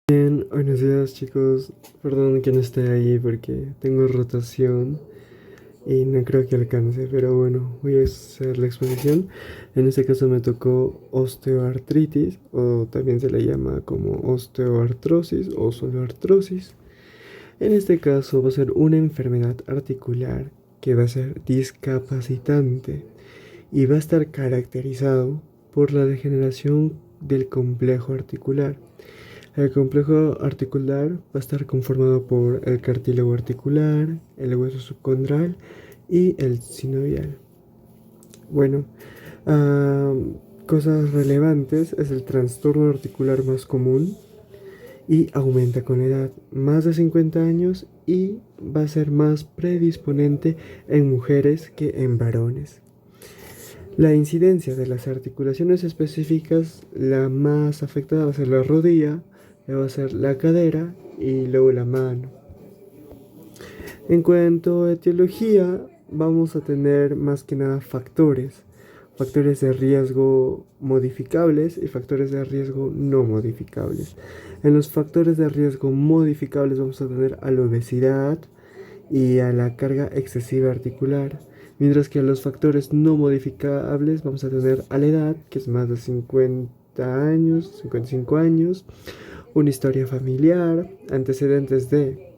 Bien, buenos días chicos, perdón que no esté ahí porque tengo rotación y no creo que alcance, pero bueno, voy a hacer la exposición. En este caso me tocó osteoartritis o también se le llama como osteoartrosis o solo artrosis. En este caso va a ser una enfermedad articular que va a ser discapacitante y va a estar caracterizado por la degeneración del complejo articular. El complejo articular va a estar conformado por el cartílago articular, el hueso subcondral y el sinovial. Bueno, ah, cosas relevantes es el trastorno articular más común y aumenta con la edad, más de 50 años y va a ser más predisponente en mujeres que en varones. La incidencia de las articulaciones específicas, la más afectada va a ser la rodilla, luego va a ser la cadera y luego la mano. En cuanto a etiología, vamos a tener más que nada factores de riesgo modificables y factores de riesgo no modificables. En los factores de riesgo modificables vamos a tener a la obesidad y a la carga excesiva articular. Mientras que a los factores no modificables vamos a tener a la edad, que es más de 50 años, 55 años, una historia familiar, antecedentes de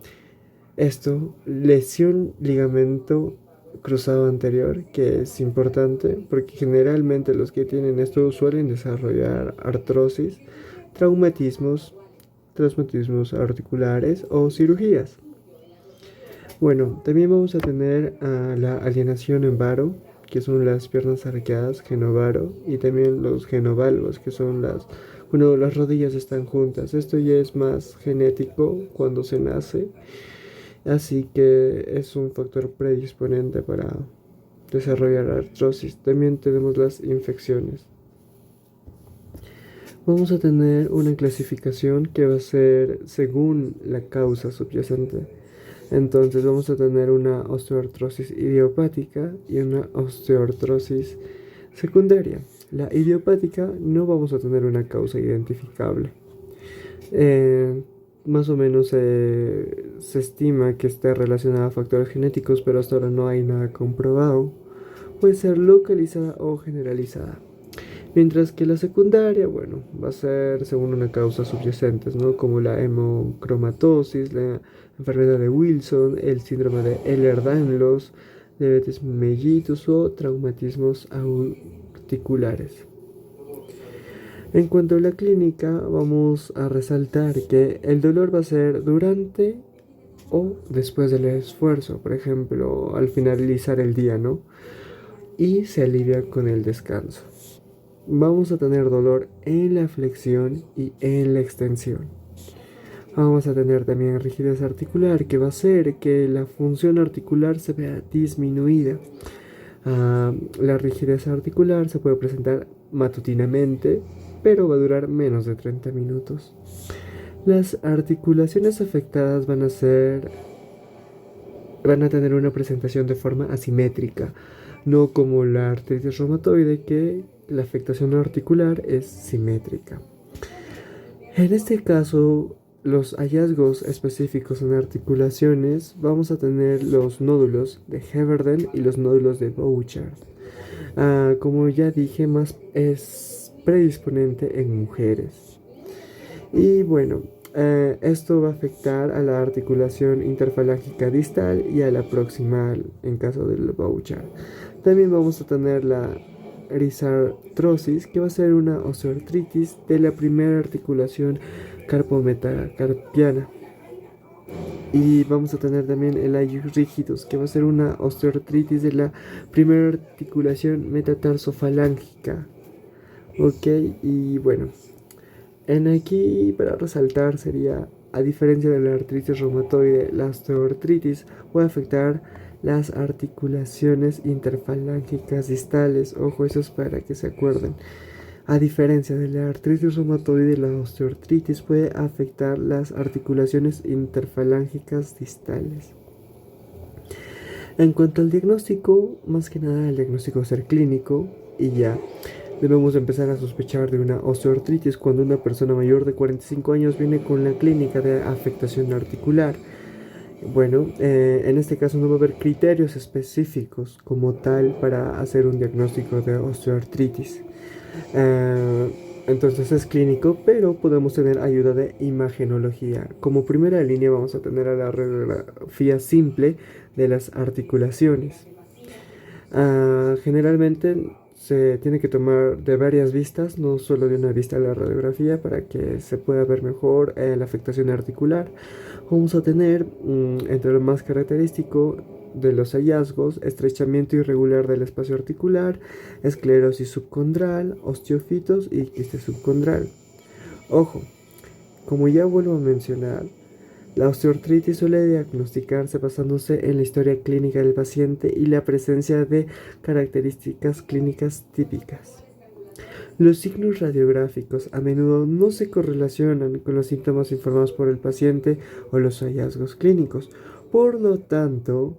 esto, lesión ligamento cruzado anterior, que es importante porque generalmente los que tienen esto suelen desarrollar artrosis, traumatismos, traumatismos articulares o cirugías. Bueno, también vamos a tener la alienación en varo, que son las piernas arqueadas, genovaro, y también los genovalvos, que son las rodillas están juntas. Esto ya es más genético cuando se nace, así que es un factor predisponente para desarrollar artrosis. También tenemos las infecciones. Vamos a tener una clasificación que va a ser según la causa subyacente. Entonces vamos a tener una osteoartrosis idiopática y una osteoartrosis secundaria. La idiopática no vamos a tener una causa identificable. Más o menos se estima que está relacionada a factores genéticos, pero hasta ahora no hay nada comprobado. Puede ser localizada o generalizada. Mientras que la secundaria, bueno, va a ser según una causa subyacente, ¿no? Como la hemocromatosis, la enfermedad de Wilson, el síndrome de Ehlers-Danlos, diabetes mellitus o traumatismos articulares. En cuanto a la clínica, vamos a resaltar que el dolor va a ser durante o después del esfuerzo, por ejemplo, al finalizar el día, ¿no? Y se alivia con el descanso. Vamos a tener dolor en la flexión y en la extensión. Vamos a tener también rigidez articular, que va a hacer que la función articular se vea disminuida. La rigidez articular se puede presentar matutinamente, pero va a durar menos de 30 minutos. Las articulaciones afectadas van a tener una presentación de forma asimétrica, no como la artritis reumatoide, que la afectación articular es simétrica. En este caso, los hallazgos específicos en articulaciones, vamos a tener los nódulos de Heberden y los nódulos de Bouchard. Como ya dije, más es predisponente en mujeres. Y bueno, esto va a afectar a la articulación interfalángica distal y a la proximal en caso del Bouchard. También vamos a tener la erisartrosis, que va a ser una osteoartritis de la primera articulación carpometacarpiana. Y vamos a tener también el ius rigidus, que va a ser una osteoartritis de la primera articulación metatarsofalangica. Ok, y bueno, en aquí para resaltar sería, a diferencia de la artritis reumatoide, la osteoartritis puede afectar las articulaciones interfalángicas distales. Ojo, eso es para que se acuerden. A diferencia de la artritis reumatoide, la osteoartritis puede afectar las articulaciones interfalángicas distales. En cuanto al diagnóstico, más que nada el diagnóstico va a ser clínico y ya. Debemos empezar a sospechar de una osteoartritis cuando una persona mayor de 45 años viene con la clínica de afectación articular. Bueno, en este caso no va a haber criterios específicos como tal para hacer un diagnóstico de osteoartritis. Entonces es clínico, pero podemos tener ayuda de imagenología. Como primera línea vamos a tener a la radiografía simple de las articulaciones. Generalmente se tiene que tomar de varias vistas, no solo de una vista la radiografía, para que se pueda ver mejor la afectación articular. Vamos a tener, entre lo más característico de los hallazgos, estrechamiento irregular del espacio articular, esclerosis subcondral, osteofitos y quiste subcondral. Ojo, como ya vuelvo a mencionar, la osteoartritis suele diagnosticarse basándose en la historia clínica del paciente y la presencia de características clínicas típicas. Los signos radiográficos a menudo no se correlacionan con los síntomas informados por el paciente o los hallazgos clínicos. Por lo tanto,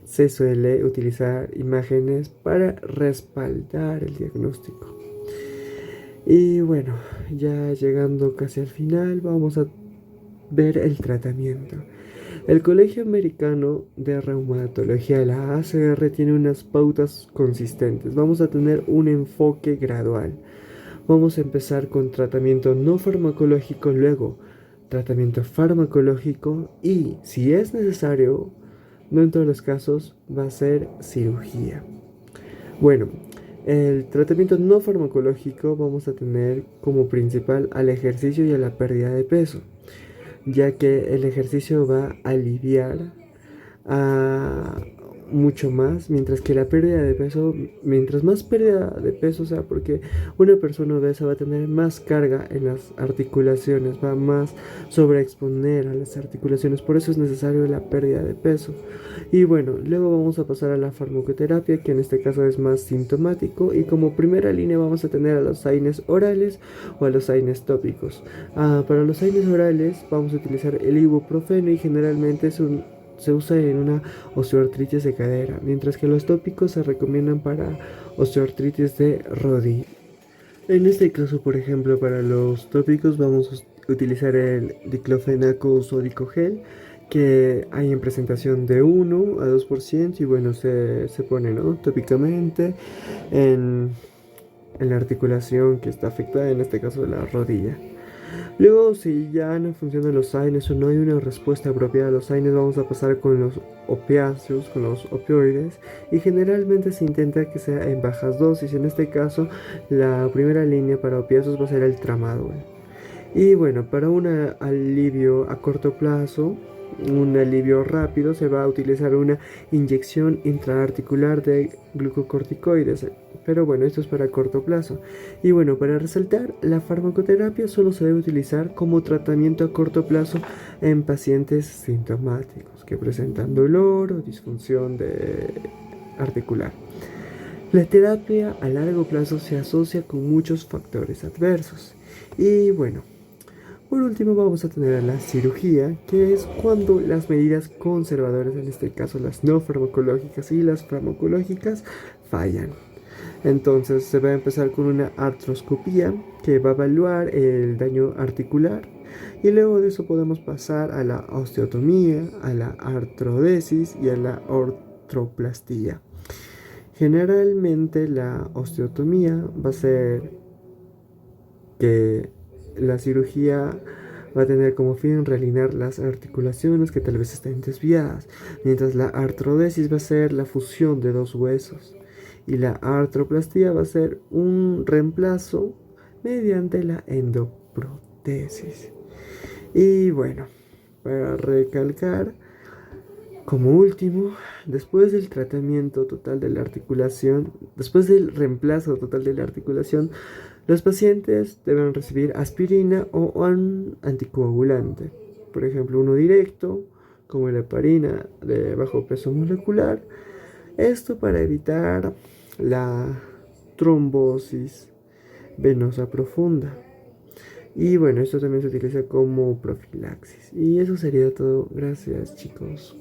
se suele utilizar imágenes para respaldar el diagnóstico. Y bueno, ya llegando casi al final, vamos a ver el tratamiento. El Colegio Americano de Reumatología, la ACR, tiene unas pautas consistentes. Vamos a tener un enfoque gradual. Vamos a empezar con tratamiento no farmacológico, luego tratamiento farmacológico y, si es necesario, no en todos los casos, va a ser cirugía. Bueno, el tratamiento no farmacológico vamos a tener como principal al ejercicio y a la pérdida de peso, ya que el ejercicio va a aliviar a mucho más, mientras que la pérdida de peso, mientras más pérdida de peso, o sea, porque una persona obesa va a tener más carga en las articulaciones, va a más sobreexponer a las articulaciones, por eso es necesario la pérdida de peso. Y bueno, luego vamos a pasar a la farmacoterapia, que en este caso es más sintomático, y como primera línea vamos a tener a los AINES orales o a los AINES tópicos. Para los AINES orales vamos a utilizar el ibuprofeno y generalmente se usa en una osteoartritis de cadera, mientras que los tópicos se recomiendan para osteoartritis de rodilla. En este caso, por ejemplo, para los tópicos vamos a utilizar el diclofenaco sódico gel, que hay en presentación de 1 a 2% y bueno, se pone, ¿no?, tópicamente en la articulación que está afectada, en este caso de la rodilla. Luego, si ya no funcionan los AINES o no hay una respuesta apropiada a los AINES, vamos a pasar con los opiáceos, con los opioides, y generalmente se intenta que sea en bajas dosis. En este caso, la primera línea para opiáceos va a ser el tramadol. Y bueno, para un alivio a corto plazo, un alivio rápido, se va a utilizar una inyección intraarticular de glucocorticoides. Pero bueno, esto es para corto plazo. Y bueno, para resaltar, la farmacoterapia solo se debe utilizar como tratamiento a corto plazo en pacientes sintomáticos que presentan dolor o disfunción articular. La terapia a largo plazo se asocia con muchos factores adversos. Y bueno, por último vamos a tener la cirugía, que es cuando las medidas conservadoras, en este caso las no farmacológicas y las farmacológicas, fallan. Entonces se va a empezar con una artroscopía que va a evaluar el daño articular, y luego de eso podemos pasar a la osteotomía, a la artrodesis y a la ortoplastía. Generalmente la osteotomía va a ser que la cirugía va a tener como fin realinear las articulaciones que tal vez estén desviadas, mientras la artrodesis va a ser la fusión de dos huesos y la artroplastía va a ser un reemplazo mediante la endoprotesis. Y bueno, para recalcar, como último, después del tratamiento total de la articulación, después del reemplazo total de la articulación, los pacientes deben recibir aspirina o un anticoagulante, por ejemplo, uno directo, como la heparina de bajo peso molecular. Esto para evitar la trombosis venosa profunda. Y bueno, esto también se utiliza como profilaxis. Y eso sería todo. Gracias, chicos.